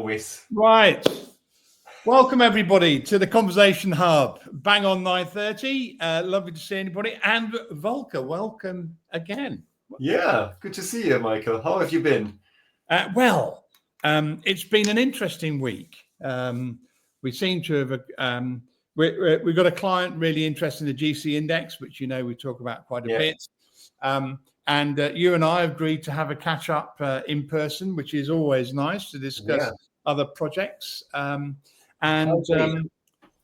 always. Right. Welcome everybody to the Conversation Hub. Bang on 9:30. Lovely to see anybody. And Volker, welcome again. Yeah, good to see you, Michael. How have you been? It's been an interesting week. We seem to have we've got a client really interested in the GC index, which we talk about quite a bit. And you and I agreed to have a catch up in person, which is always nice to discuss other projects.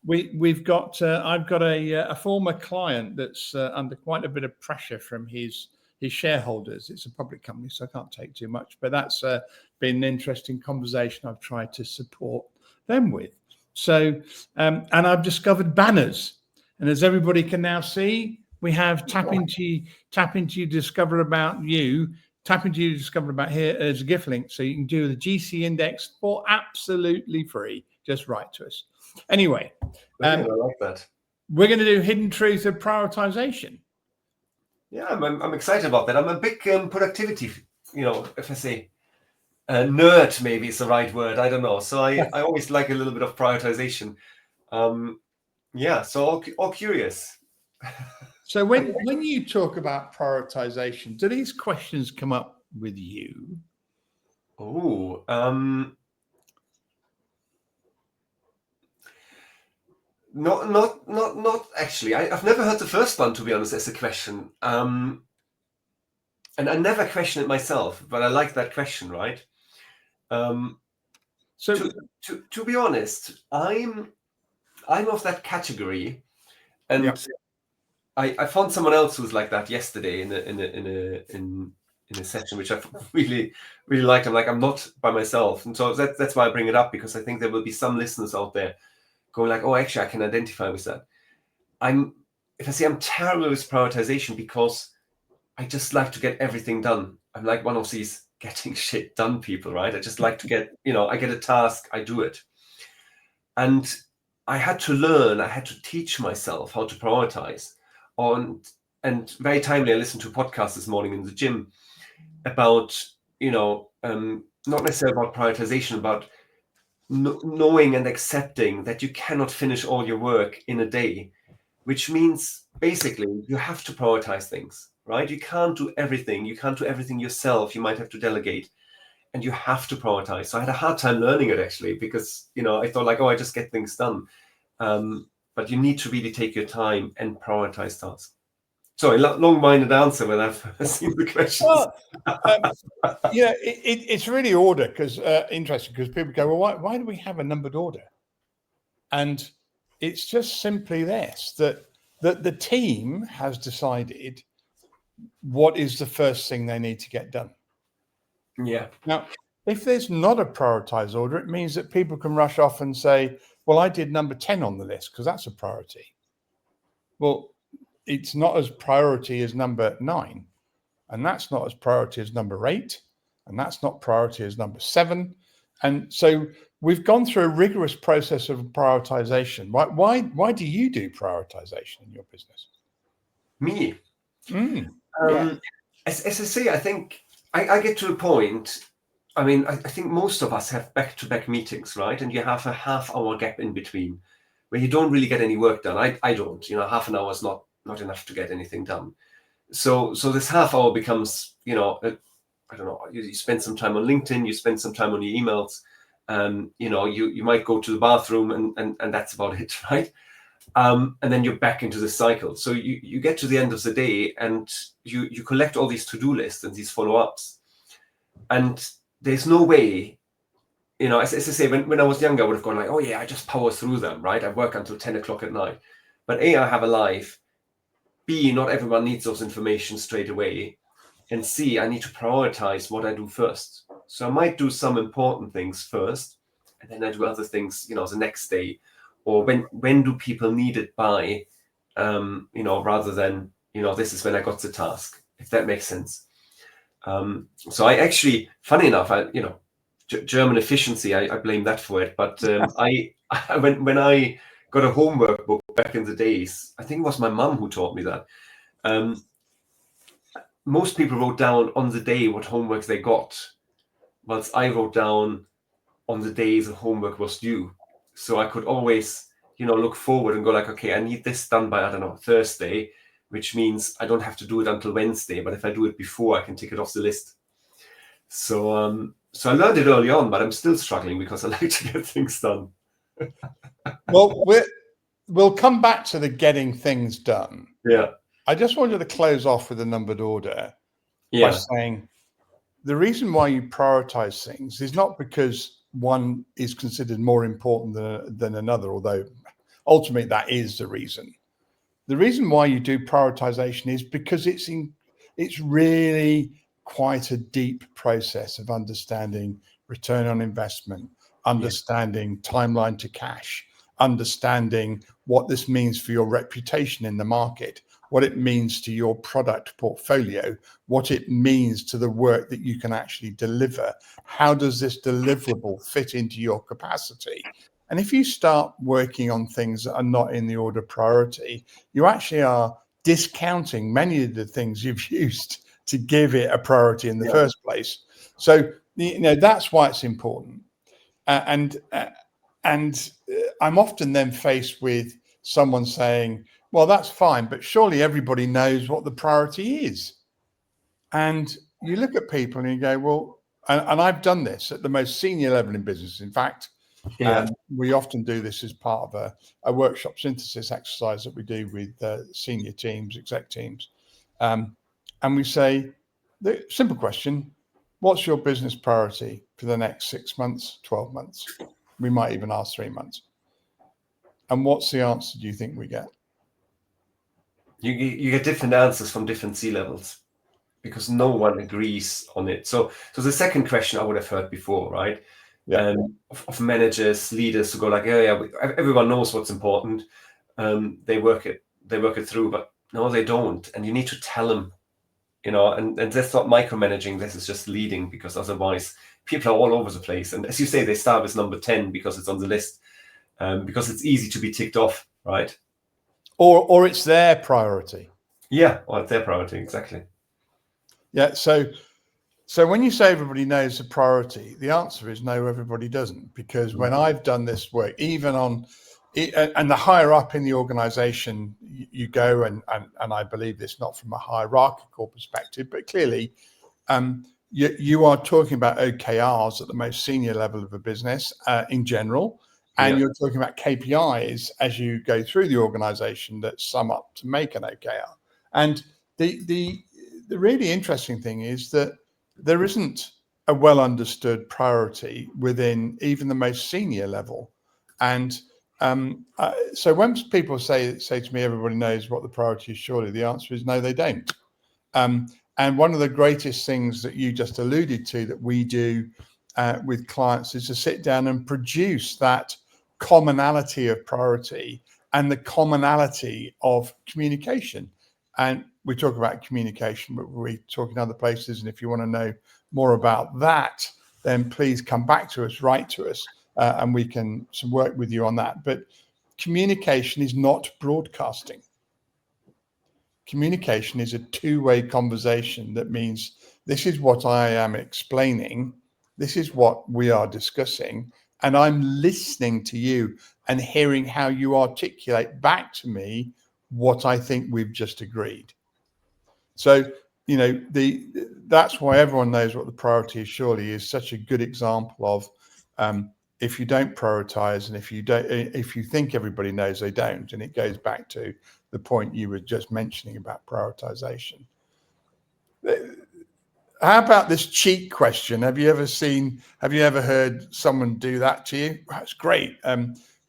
We've got I've got a former client that's under quite a bit of pressure from his shareholders. It's a public company, so I can't take too much, but that's been an interesting conversation I've tried to support them with. So, and I've discovered banners, and as everybody can now see, we have tap into discover about you, tap into discover about here as a gift link, so you can do the GC index for absolutely free. Just write to us. Anyway, I like that. We're going to do hidden truth of prioritization. Yeah, I'm excited about that. I'm a big productivity, if I say nerd, maybe is the right word. I don't know. So I always like a little bit of prioritization. So all curious. So when you talk about prioritization, do these questions come up with you? Oh, not actually. I've never heard the first one, to be honest, as a question. And I never question it myself, but I like that question, right? So to be honest, I'm of that category, and I found someone else who's like that yesterday in a session, which I really liked. I'm like, I'm not by myself, and so that's why I bring it up, because I think there will be some listeners out there going like, oh, actually, I can identify with that. I'm terrible with prioritization because I just like to get everything done. I'm like one of these getting shit done people, right? I just like to get, I get a task, I do it. And I had to teach myself how to prioritize. And very timely, I listened to a podcast this morning in the gym about, not necessarily about prioritization, about knowing and accepting that you cannot finish all your work in a day, which means basically you have to prioritize things, right? You can't do everything. You can't do everything yourself. You might have to delegate, and you have to prioritize. So I had a hard time learning it, actually, because, I thought like, oh, I just get things done. But you need to really take your time and prioritize tasks. Sorry, long-minded answer when I've seen the questions. Well, it's really interesting because people go, well, why do we have a numbered order? And it's just simply this, that the team has decided what is the first thing they need to get done. Yeah. Now, if there's not a prioritized order, it means that people can rush off and say, well, I did number 10 on the list because that's a priority. Well, it's not as priority as number 9, and that's not as priority as number 8, and that's not priority as number 7. And so we've gone through a rigorous process of prioritization. Why do you do prioritization in your business? Me? As I say, I think I get to a point. I mean, I think most of us have back-to-back meetings, right? And you have a half-hour gap in between where you don't really get any work done. I don't. Half an hour is not enough to get anything done. So this half hour becomes, I don't know, you spend some time on LinkedIn, you spend some time on your emails, you might go to the bathroom and that's about it, right? And then you're back into the cycle. So you get to the end of the day and you collect all these to-do lists and these follow-ups. And there's no way, as I say, when I was younger, I would have gone like, oh yeah, I just power through them, right? I work until 10 o'clock at night. But A, I have a life. B, not everyone needs those information straight away. And C, I need to prioritize what I do first. So I might do some important things first, and then I do other things, the next day. Or when do people need it by, rather than, this is when I got the task, if that makes sense. So I actually, funny enough, German efficiency, I blame that for it. But when I got a homework book back in the days, I think it was my mum who taught me that. Most people wrote down on the day what homework they got, whilst I wrote down on the days the homework was due. So I could always, look forward and go like, okay, I need this done by, I don't know, Thursday, which means I don't have to do it until Wednesday. But if I do it before, I can tick it off the list. So I learned it early on, but I'm still struggling because I like to get things done. Well, we'll come back to the getting things done. Yeah. I just wanted to close off with a numbered order by Yeah. saying the reason why you prioritize things is not because one is considered more important than another, although ultimately that is the reason. The reason why you do prioritization is because it's really quite a deep process of understanding return on investment, understanding timeline to cash, understanding what this means for your reputation in the market, what it means to your product portfolio, what it means to the work that you can actually deliver. How does this deliverable fit into your capacity? And if you start working on things that are not in the order of priority, you actually are discounting many of the things you've used to give it a priority in the first place. So, that's why it's important. And I'm often then faced with someone saying, well, that's fine, but surely everybody knows what the priority is. And you look at people and you go, well, and I've done this at the most senior level in business. In fact, we often do this as part of a workshop synthesis exercise that we do with senior teams, exec teams. And we say, the simple question, what's your business priority for the next 6 months, 12 months? We might even ask 3 months. And what's the answer do you think we get? You get different answers from different C-levels because no one agrees on it. So the second question I would have heard before, right? Yeah. Of managers, leaders who go like, yeah, everyone knows what's important. They work it through, but no, they don't. And you need to tell them, and that's not micromanaging. This is just leading, because otherwise people are all over the place. And as you say, they start with number 10 because it's on the list, because it's easy to be ticked off, right? Or it's their priority. Yeah, or it's their priority, exactly. Yeah. So when you say everybody knows the priority, the answer is no, everybody doesn't. Because when I've done this work, even on, and the higher up in the organization you go, and I believe this not from a hierarchical perspective, but clearly you are talking about OKRs at the most senior level of a business in general. And you're talking about KPIs as you go through the organization that sum up to make an OKR. And the really interesting thing is that there isn't a well understood priority within even the most senior level. And so when people say to me, everybody knows what the priority is, surely the answer is no, they don't. And one of the greatest things that you just alluded to that we do with clients is to sit down and produce that commonality of priority and the commonality of communication. And we talk about communication, but we talk in other places. And if you want to know more about that, then please come back to us, write to us, and we can work with you on that. But communication is not broadcasting. Communication is a two-way conversation. That means this is what I am explaining, this is what we are discussing, and I'm listening to you and hearing how you articulate back to me what I think we've just agreed. So, that's why everyone knows what the priority is, surely is such a good example of if you don't prioritize, and if you think everybody knows, they don't. And it goes back to the point you were just mentioning about prioritization. How about this cheat question? Have you ever heard someone do that to you? That's great.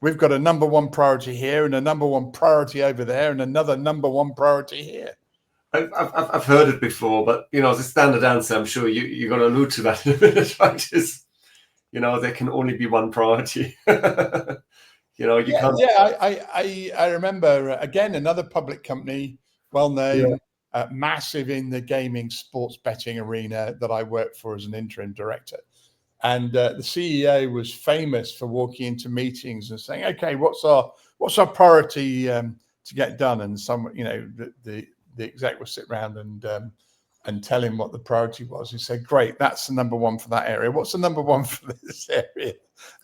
We've got a number one priority here and a number one priority over there and another number one priority here. I've heard it before, but the standard answer, I'm sure you're going to allude to that in a minute, right? Is there can only be one priority. You can't. Yeah, I remember again another public company, well known, massive in the gaming sports betting arena that I worked for as an interim director. And the CEO was famous for walking into meetings and saying, "Okay, what's our priority to get done?" And the exec will sit around and and tell him what the priority was, he said, great, that's the number one for that area. What's the number one for this area?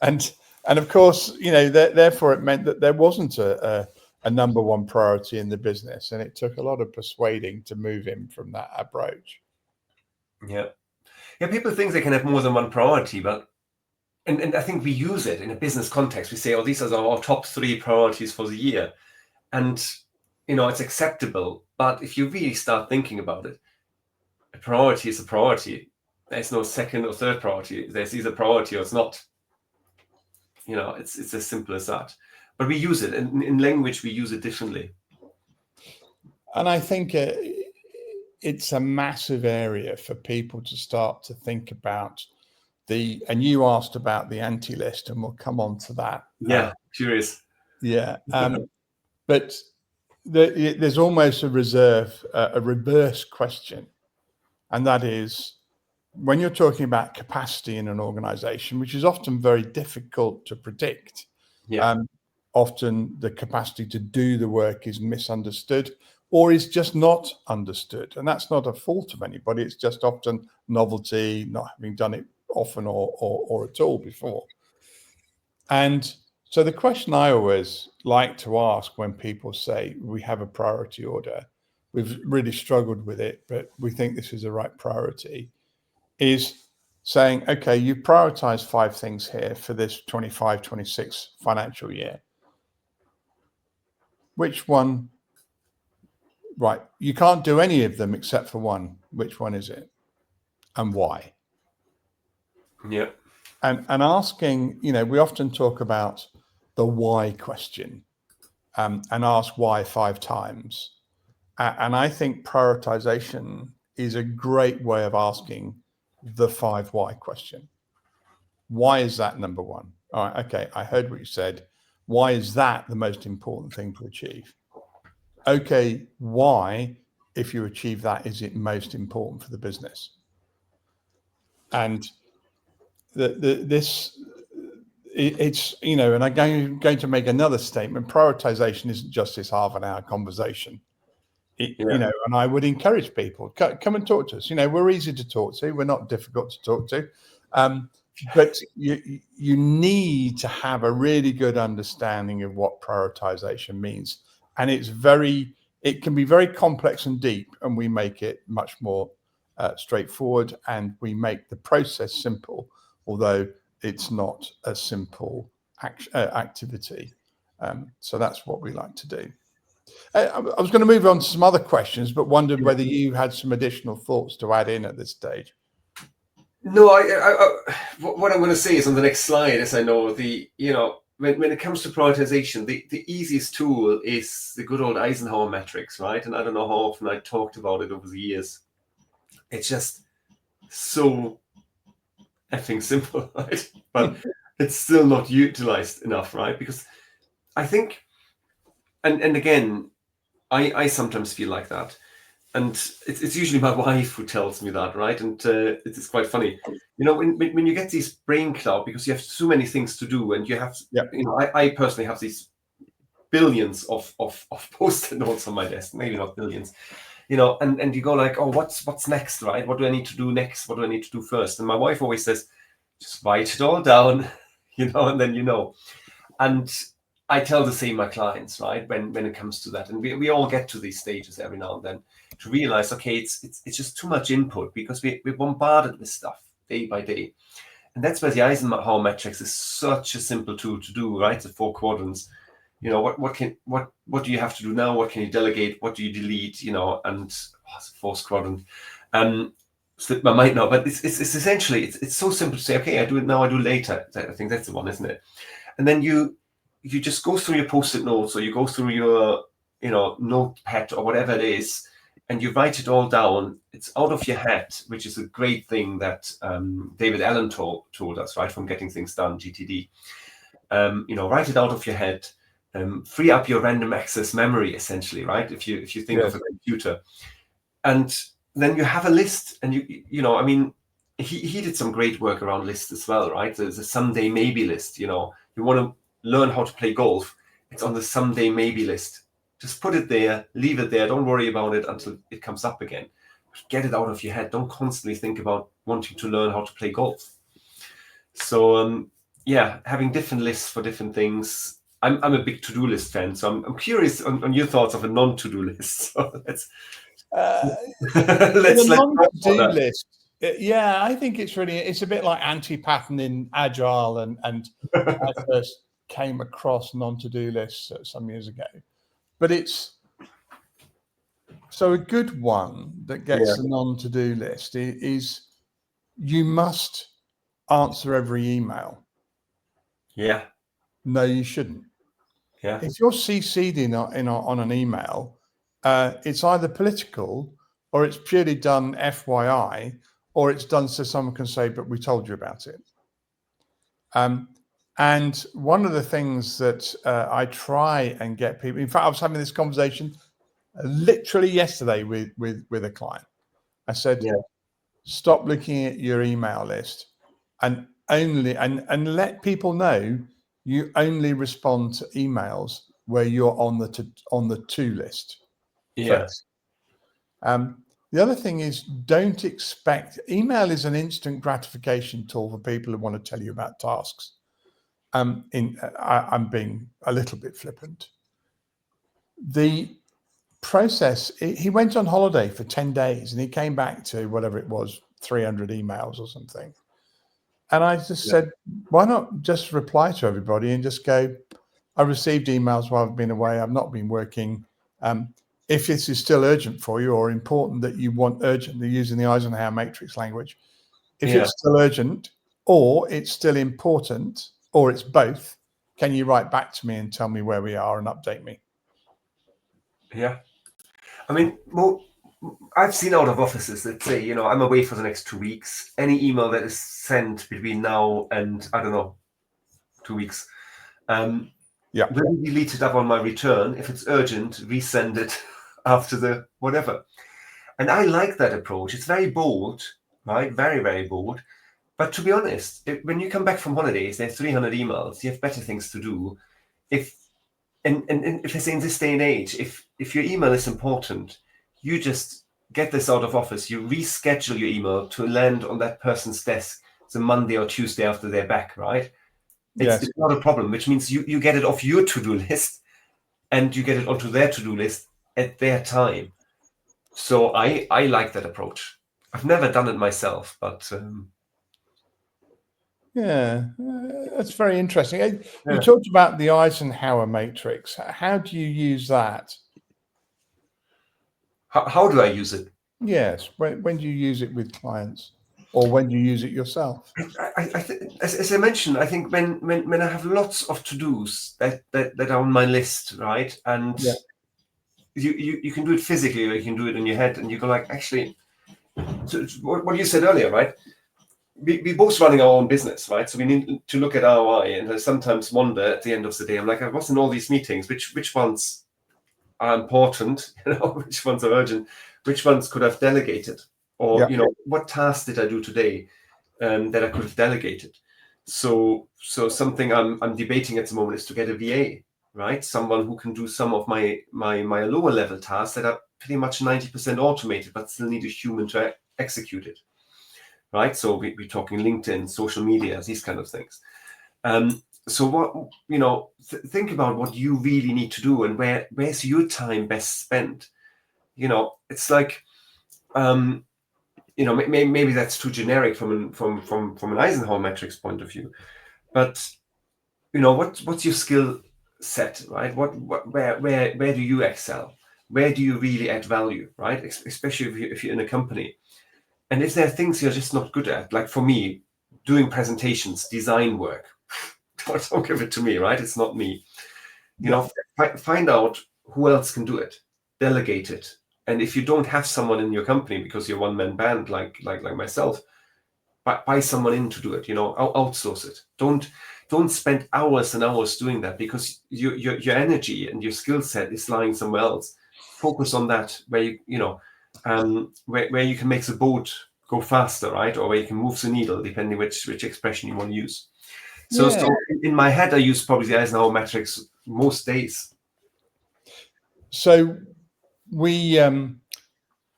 And of course, therefore it meant that there wasn't a number one priority in the business. And it took a lot of persuading to move him from that approach. Yeah. Yeah, people think they can have more than one priority, but and I think we use it in a business context. We say, oh, these are our top 3 priorities for the year. And, it's acceptable. But if you really start thinking about it, a priority is a priority. There's no second or third priority. There's either priority or it's not. It's as simple as that. But we use it. And in language, we use it differently. And I think it's a massive area for people to start to think about and you asked about the anti-list, and we'll come on to that. Yeah, curious. Yeah. But there's almost a reverse question. And that is, when you're talking about capacity in an organization, which is often very difficult to predict, often the capacity to do the work is misunderstood or is just not understood. And that's not a fault of anybody. It's just often novelty, not having done it often or at all before. And so the question I always like to ask when people say we have a priority order, we've really struggled with it, but we think this is the right priority, is saying, okay, you prioritize 5 things here for this 25-26 financial year. Which one? Right. You can't do any of them except for one. Which one is it? And why? Yeah. And asking, we often talk about the why question, and ask why 5 times. And I think prioritization is a great way of asking the 5 why question. Why is that number one? All right, okay, I heard what you said. Why is that the most important thing to achieve? Okay, why, if you achieve that, is it most important for the business? And it's, and I'm going to make another statement. Prioritization isn't just this half-an-hour conversation. And I would encourage people, come and talk to us. We're easy to talk to. We're not difficult to talk to. But you need to have a really good understanding of what prioritization means. And it can be very complex and deep, and we make it much more straightforward, and we make the process simple, although it's not a simple activity. So that's what we like to do. I was going to move on to some other questions, but wondered whether you had some additional thoughts to add in at this stage. No, what I'm going to say is on the next slide, as I know, when it comes to prioritization, the easiest tool is the good old Eisenhower matrix, right? And I don't know how often I talked about it over the years. It's just so effing simple, right? But it's still not utilized enough, right? Because I think, and again, I sometimes feel like that. And it's usually my wife who tells me that, right? And it's quite funny. When you get these brain cloud, because you have so many things to do, and you have, I personally have these billions of post-it notes on my desk, maybe not billions, and you go like, oh, what's next, right? What do I need to do next? What do I need to do first? And my wife always says, just write it all down, and then And I tell the same my clients, right? When it comes to that, and we all get to these stages every now and then to realize, okay, it's just too much input because we're bombarded with stuff day by day, and that's where the Eisenhower matrix is such a simple tool to do, right? The 4 quadrants. What do you have to do now? What can you delegate? What do you delete? And it's the 4th quadrant. Slipped my mind now, but it's essentially it's so simple to say, okay, I do it now, I do it later. I think that's the one, isn't it? And then you just go through your post-it notes, or you go through your notepad or whatever it is, and you write it all down. It's out of your head, which is a great thing that David Allen told us, right, from Getting Things Done, GTD. Write it out of your head, free up your random access memory, essentially, right? If you think of a computer, and then you have a list, and he did some great work around lists as well, right? There's a someday maybe list. You want to learn how to play golf, it's on the someday maybe list. Just put it there, leave it there, don't worry about it until it comes up again. get it out of your head. Don't constantly think about wanting to learn how to play golf. So yeah, having different lists for different things. I'm a big to-do list fan, so I'm curious on your thoughts of a non-to-do list. So let's With a let's talk about non-to-do that. list, yeah, I think it's a bit like anti-pattern in Agile, and I first came across non-to-do lists some years ago. But it's so a good one that gets Yeah. the non-to-do list is you must answer every email. Yeah. No, you shouldn't. Yeah. If you're CC'd on an email, it's either political or it's purely done FYI, or it's done so someone can say, but we told you about it. And one of the things that I try and get people, in fact, I was having this conversation literally yesterday with a client. I said, Yeah. stop looking at your email list and let people know you only respond to emails where you're on the to list Yeah. first. The other thing is, don't expect, email is an instant gratification tool for people who want to tell you about tasks. I'm being a little bit flippant. The process, he went on holiday for 10 days and he came back to whatever it was, 300 emails or something. And I just said, why not just reply to everybody and just go, I received emails while I've been away. I've not been working. If this is still urgent for you or important that you want urgently, using the Eisenhower matrix language, if it's still urgent or it's still important or it's both, can you write back to me and tell me where we are and update me? Yeah. I mean, I've seen out of offices that say, I'm away for the next 2 weeks. Any email that is sent between now and, I don't know, 2 weeks, will be deleted up on my return. If it's urgent, resend it after the whatever. And I like that approach. It's very bold, right? Very, very bold. But to be honest, when you come back from holidays, there's 300 emails. You have better things to do. And if I say in this day and age, if your email is important, you just get this out of office. You reschedule your email to land on that person's desk the Monday or Tuesday after they're back, right? It's not a problem, which means you get it off your to-do list and you get it onto their to-do list at their time. So I like that approach. I've never done it myself, but that's very interesting. You talked about the Eisenhower matrix. How do you use that? How do I use it? Yes. When do you use it with clients, or when do you use it yourself? As I mentioned, I think when I have lots of to-dos that are on my list, right? And you can do it physically, or you can do it in your head, and you go like, actually, so what you said earlier, right? We both running our own business, right? So we need to look at ROI, and I sometimes wonder at the end of the day, I'm like, I was in all these meetings, which ones are important, which ones are urgent, which ones could have delegated, or what task did I do today that I could have delegated. So something I'm debating at the moment is to get a VA, right? Someone who can do some of my lower level tasks that are pretty much 90% automated, but still need a human to execute it, right? So we're talking LinkedIn, social media, these kind of things. So what, think about what you really need to do and where's your time best spent. It's like, maybe that's too generic from an Eisenhower metrics point of view, but what's your skill set, right? Where do you excel? Where do you really add value, right? Especially if you're in a company. And if there are things you're just not good at, like for me, doing presentations, design work, don't give it to me, right? It's not me. Find out who else can do it, delegate it. And if you don't have someone in your company because you're one-man band like myself, buy someone in to do it. Outsource it. Don't spend hours and hours doing that, because your energy and your skill set is lying somewhere else. Focus on that where where you can make the boat go faster, right? Or where you can move the needle, depending which expression you want to use. So in my head, I use probably the Eisenhower matrix most days. So we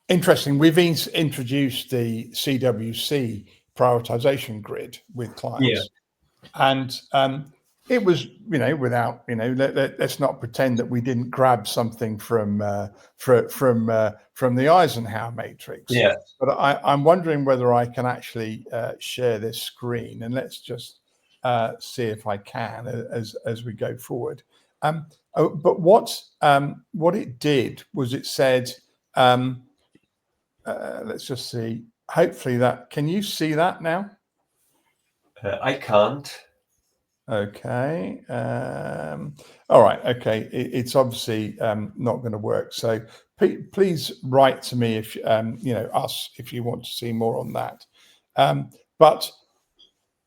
Interesting. We've introduced the CWC prioritization grid with clients, and it was, without, let's not pretend that we didn't grab something from the Eisenhower matrix. Yeah. But I'm wondering whether I can actually share this screen, and let's just see if I can as we go forward. But what it did was it said, let's just see. Hopefully can you see that now? I can't. Okay. All right. Okay. It's obviously not going to work. So please write to me if us if you want to see more on that. But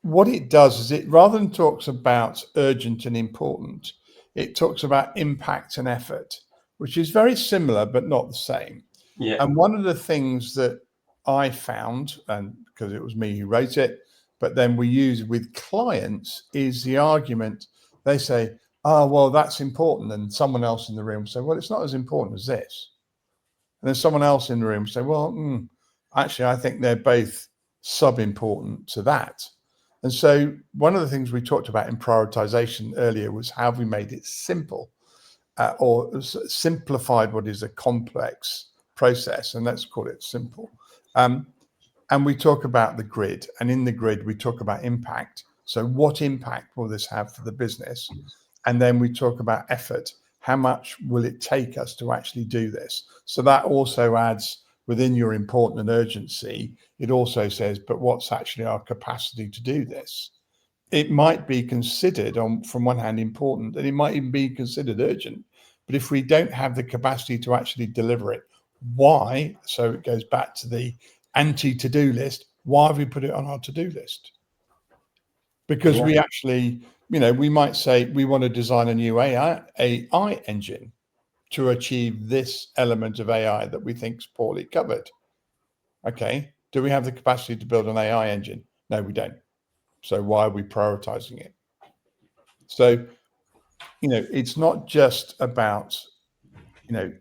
what it does is it, rather than talks about urgent and important, it talks about impact and effort, which is very similar but not the same. Yeah. And one of the things that I found, and because it was me who wrote it, but then we use with clients, is the argument. They say, oh, well, that's important. And someone else in the room will say, well, it's not as important as this. And then someone else in the room will say, well, actually, I think they're both sub-important to that. And so one of the things we talked about in prioritization earlier was how we made it simple, or simplified what is a complex process, and let's call it simple. And we talk about the grid, and in the grid we talk about impact. So what impact will this have for the business? And then we talk about effort. How much will it take us to actually do this? So that also adds, within your important and urgency, it also says, but what's actually our capacity to do this? It might be considered, from one hand, important, and it might even be considered urgent. But if we don't have the capacity to actually deliver it, why? So it goes back to the anti-to-do list. Why have we put it on our to-do list? Because we actually, we might say we want to design a new AI engine to achieve this element of AI that we think is poorly covered. Okay. Do we have the capacity to build an AI engine? No, we don't. So why are we prioritizing it? So, it's not just about,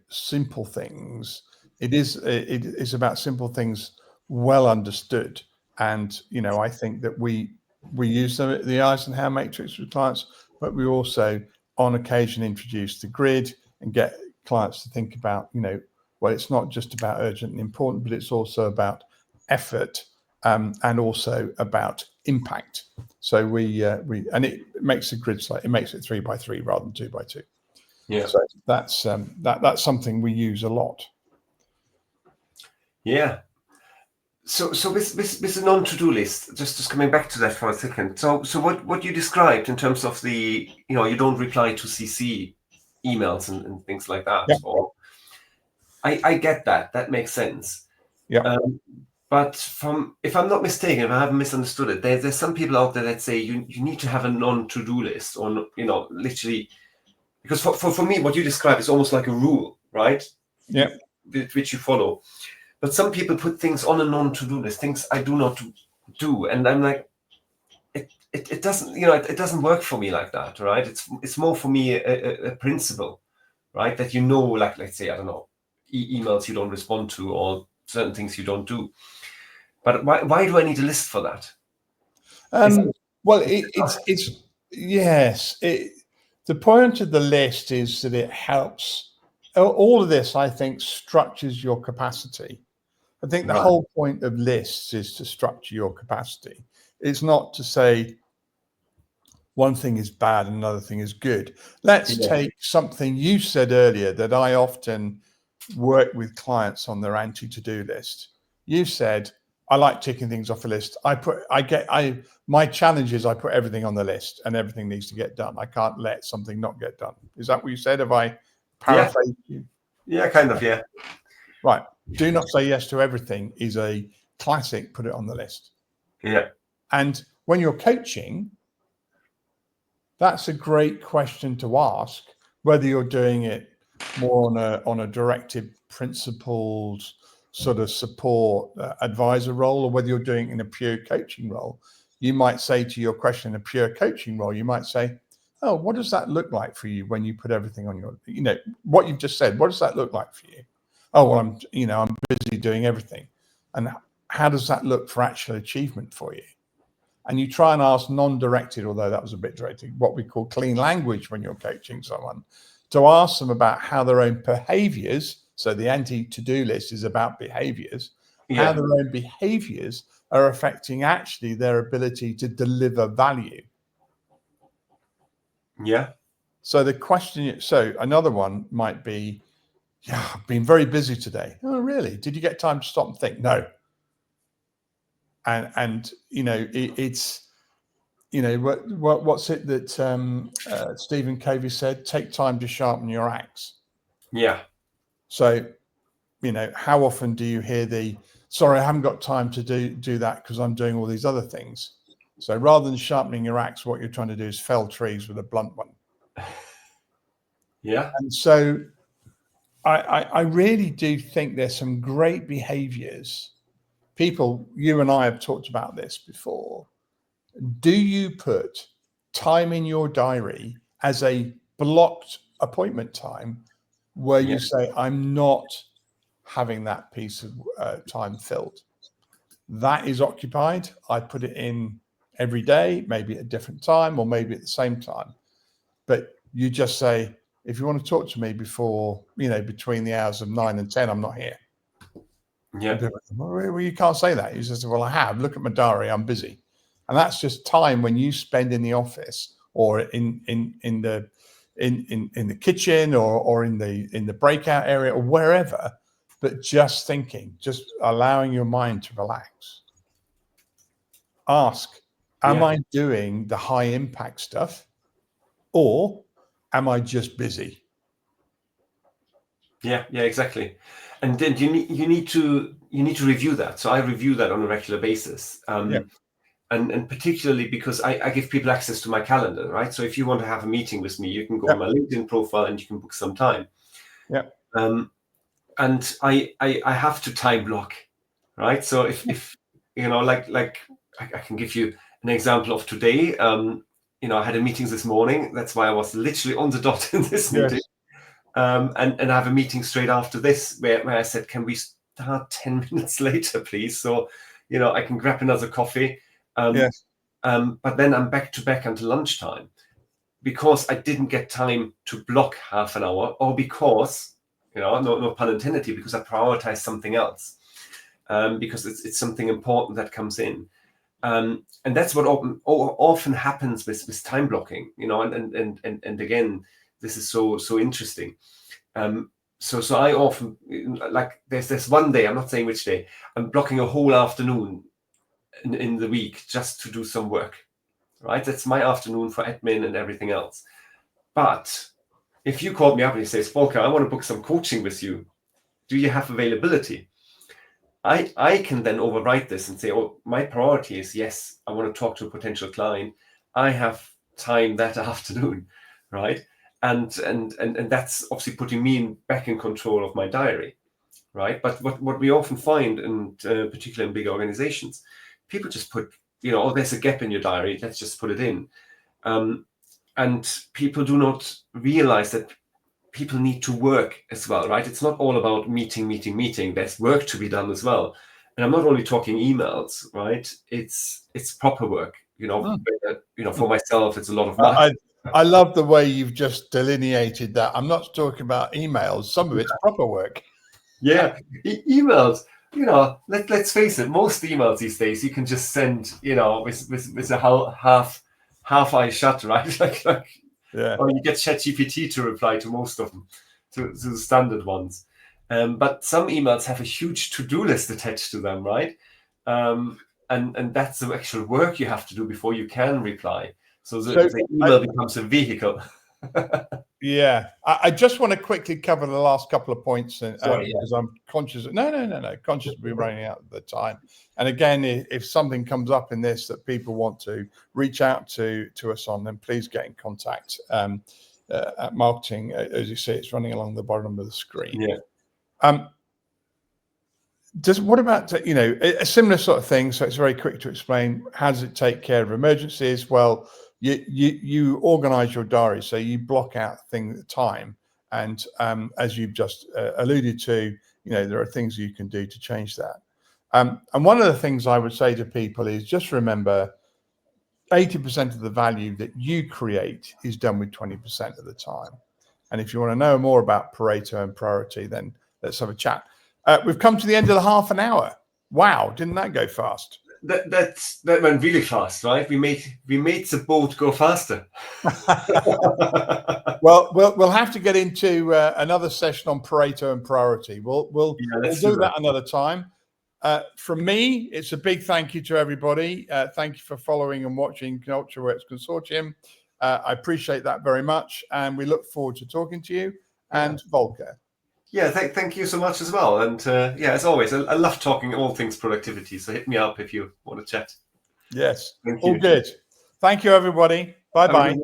simple things. It is about simple things well understood. And, I think that we use the Eisenhower matrix with clients, but we also on occasion introduce the grid and get clients to think about, well, it's not just about urgent and important, but it's also about effort, and also about impact. So and it makes the grid it makes it 3 by 3 rather than 2 by 2. Yeah. So that's something we use a lot. Yeah. So with a non-to-do list, just coming back to that for a second. So what you described in terms of the, you don't reply to CC emails and things like that. Yeah. Or I get that. That makes sense. Yeah. But if I'm not mistaken, if I haven't misunderstood it, there's some people out there that say you need to have a non-to-do list, or literally, because for me, what you describe is almost like a rule, right? Yeah. Which you follow. But some people put things on a non-to-do list, things I do not do, and I'm like, it doesn't, it doesn't work for me like that, right? It's more for me a principle, right? That like, let's say, I don't know, emails you don't respond to, or certain things you don't do. But why do I need a list for that? Well, it's yes. The point of the list is that it helps. All of this, I think, structures your capacity. I think the Right. whole point of lists is to structure your capacity. It's not to say one thing is bad and another thing is good. Let's take something you said earlier that I often work with clients on their anti-to-do list. You said, I like ticking things off a list. My challenge is I put everything on the list and everything needs to get done. I can't let something not get done. Is that what you said? Have I paraphrased you? Yeah, kind of, yeah. Right. Do not say yes to everything is a classic, put it on the list. Yeah. And when you're coaching, that's a great question to ask, whether you're doing it more on a directed, principled sort of support advisor role, or whether you're doing it in a pure coaching role. You might say to your question, a pure coaching role, you might say, oh, what does that look like for you when you put everything on your, what you've just said, what does that look like for you? Oh, well, I'm busy doing everything. And how does that look for actual achievement for you? And you try and ask non-directed, although that was a bit directed, what we call clean language when you're coaching someone, to ask them about how their own behaviors, so the anti-to-do list is about behaviors, how their own behaviors are affecting actually their ability to deliver value. Yeah. So the question, so another one might be, yeah, I've been very busy today. Oh, really? Did you get time to stop and think? No. And you know, it's, you know, what's it that Stephen Covey said? Take time to sharpen your axe. Yeah. So, you know, how often do you hear the, sorry, I haven't got time to do that because I'm doing all these other things. So rather than sharpening your axe, what you're trying to do is fell trees with a blunt one. Yeah. And so I really do think there's some great behaviors. People, you and I have talked about this before. Do you put time in your diary as a blocked appointment time where you say, I'm not having that piece of time filled? That is occupied. I put it in every day, maybe at a different time or maybe at the same time. But you just say, if you want to talk to me before, you know, between the hours of 9 and 10, I'm not here. Yeah. Well, you can't say that. You just say, well, I have. Look at my diary. I'm busy. And that's just time when you spend in the office or in the kitchen or in the breakout area or wherever, but just thinking, just allowing your mind to relax. Ask, am I doing the high impact stuff or am I just busy? Yeah, exactly. And then you need to review that. So I review that on a regular basis. And particularly because I give people access to my calendar, right? So if you want to have a meeting with me, you can go on my LinkedIn profile and you can book some time. Yeah. And I have to time block, right? So if you know, like I can give you an example of today. You know, I had a meeting this morning. That's why I was literally on the dot in this meeting. And I have a meeting straight after this where I said, can we start 10 minutes later, please? So, you know, I can grab another coffee. But then I'm back to back until lunchtime because I didn't get time to block half an hour, or because, you know, no pun intended here, because I prioritize something else, because it's something important that comes in. And that's what often happens with time blocking, you know, and again, this is so interesting. So I often, like, there's one day, I'm not saying which day, I'm blocking a whole afternoon in the week just to do some work, right? That's my afternoon for admin and everything else. But if you called me up and you say, Volker, I want to book some coaching with you, do you have availability? I can then overwrite this and say, oh, my priority is, yes, I want to talk to a potential client. I have time that afternoon, right? And that's obviously putting me back in control of my diary, right? But what we often find, and particularly in big organizations, people just put, you know, oh, there's a gap in your diary, let's just put it in. And people do not realize that people need to work as well, right? It's not all about meeting. There's work to be done as well. And I'm not only talking emails, right? It's proper work, you know. You know, for myself, it's a lot of money. I love the way you've just delineated that. I'm not talking about emails. Some of it's proper work. Yeah, emails. You know, let's face it. Most emails these days you can just send. You know, with a half eye shut, right? like. Yeah. Or you get ChatGPT to reply to most of them, to the standard ones. But some emails have a huge to-do list attached to them, right? And that's the actual work you have to do before you can reply. So the email becomes a vehicle. Yeah, I just want to quickly cover the last couple of points because I'm conscious. Conscious of being running out of the time. And again, if something comes up in this that people want to reach out to us on, then please get in contact at marketing. As you see, it's running along the bottom of the screen. Yeah. What about, you know, a similar sort of thing? So it's very quick to explain. How does it take care of emergencies? Well, you organize your diary, so you block out time, and as you've just alluded to, there are things you can do to change that. And one of the things I would say to people is just remember 80% of the value that you create is done with 20% of the time. And if you want to know more about Pareto and priority, then let's have a chat. We've come to the end of the half an hour. Wow, didn't that go fast? That went really fast, right? We made the boat go faster. Well, we'll have to get into another session on Pareto and priority. We'll do that another time. From me, it's a big thank you to everybody. Thank you for following and watching CultureWorks Consortium. I appreciate that very much, and we look forward to talking to you. And Volker. Yeah, thank you so much as well. And as always, I love talking all things productivity. So hit me up if you want to chat. Yes, Thank you. all good. Thank you, everybody. Bye-bye.